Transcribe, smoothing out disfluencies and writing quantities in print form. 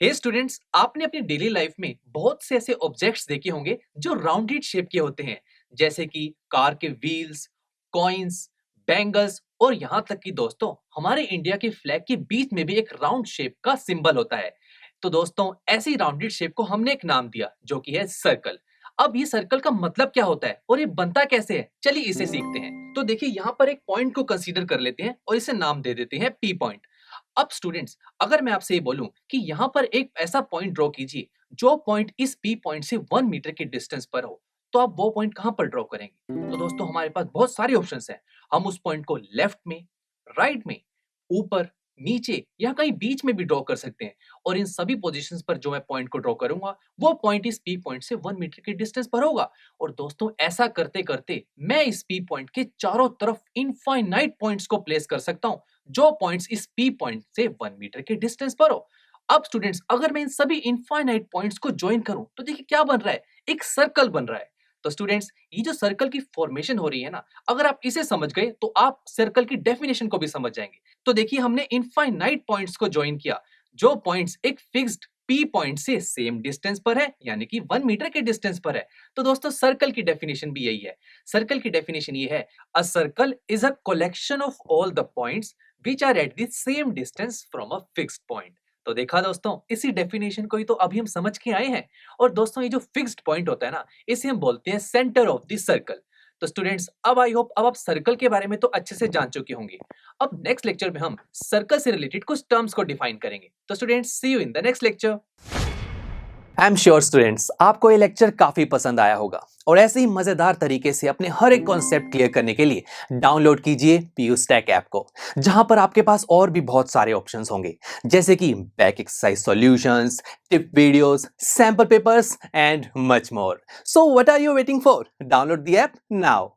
हे students, आपने अपनी daily life में बहुत से ऐसे ऑब्जेक्ट्स देखे होंगे जो राउंडेड शेप के होते हैं, जैसे कि कार के व्हील्स, कॉइन्स, बैंगल्स और यहाँ तक कि दोस्तों हमारे इंडिया के फ्लैग के बीच में भी एक राउंड शेप का सिंबल होता है। तो दोस्तों ऐसी राउंडेड शेप को हमने एक नाम दिया जो कि है सर्कल। अब ये सर्कल का मतलब क्या होता है और ये बनता कैसे है, चलिए इसे सीखते हैं। तो देखिए यहाँ पर एक पॉइंट को कंसीडर कर लेते हैं और इसे नाम दे देते हैं पी पॉइंट। अब स्टूडेंट्स, अगर मैं आपसे ये बोलूं कि यहाँ पर एक ऐसा पॉइंट ड्रॉ कीजिए जो पॉइंट इस पी पॉइंट से 1 मीटर के डिस्टेंस पर हो, तो आप वो पॉइंट कहां पर ड्रॉ करेंगे? तो दोस्तों हमारे पास बहुत सारे ऑप्शंस हैं। हम उस पॉइंट को लेफ्ट में, राइट में, ऊपर, नीचे या कहीं बीच में भी ड्रॉ कर सकते हैं। और इन सभी पोजीशंस पर जो मैं पॉइंट को ड्रॉ करूंगा वो पॉइंट इस पी पॉइंट से 1 मीटर के डिस्टेंस पर होगा। और दोस्तों ऐसा करते करते मैं इस पी पॉइंट के चारों तरफ इनफाइनाइट पॉइंट्स को प्लेस कर सकता हूं जो पॉइंट्स इस पी पॉइंट से 1 मीटर के डिस्टेंस पर हो। अब स्टूडेंट्स, अगर मैं इन सभी इनफाइनाइट पॉइंट्स को ज्वाइन करूं तो देखिए क्या बन रहा है, एक सर्कल बन रहा है। तो स्टूडेंट्स, ये जो सर्कल की फॉर्मेशन हो रही है ना, अगर आप इसे समझ गए तो आप सर्कल की डेफिनेशन को भी समझ जाएंगे। तो देखिए हमने इनफाइनाइट पॉइंट्स को ज्वाइन किया जो पॉइंट्स एक फिक्स्ड पी पॉइंट से सेम डिस्टेंस पर है, यानी कि 1 मीटर के डिस्टेंस पर है। तो दोस्तों सर्कल की डेफिनेशन भी यही है। सर्कल की डेफिनेशन ये है, a circle is a collection of all the points which are at the same distance from a fixed point। तो देखा दोस्तों, इसी डेफिनेशन को ही तो अभी हम समझ के आए हैं। और दोस्तों ये जो फिक्स्ड पॉइंट होता है ना, इसे हम बोलते हैं सेंटर ऑफ द सर्कल। तो स्टूडेंट्स, अब आई होप अब आप सर्कल के बारे में तो अच्छे से जान चुके होंगे। अब नेक्स्ट लेक्चर में हम सर्कल से रिलेटेड कुछ टर्म्स को डिफाइन करेंगे। तो students, see you in the next lecture. I am sure students, आपको ये लेक्चर काफी पसंद आया होगा और ऐसे ही मजेदार तरीके से अपने हर एक कॉन्सेप्ट क्लियर करने के लिए डाउनलोड कीजिए पीयू स्टैक ऐप को, जहां पर आपके पास और भी बहुत सारे ऑप्शंस होंगे, जैसे कि back exercise solutions, tip videos, sample papers and much more. So what are you waiting for? Download the app now.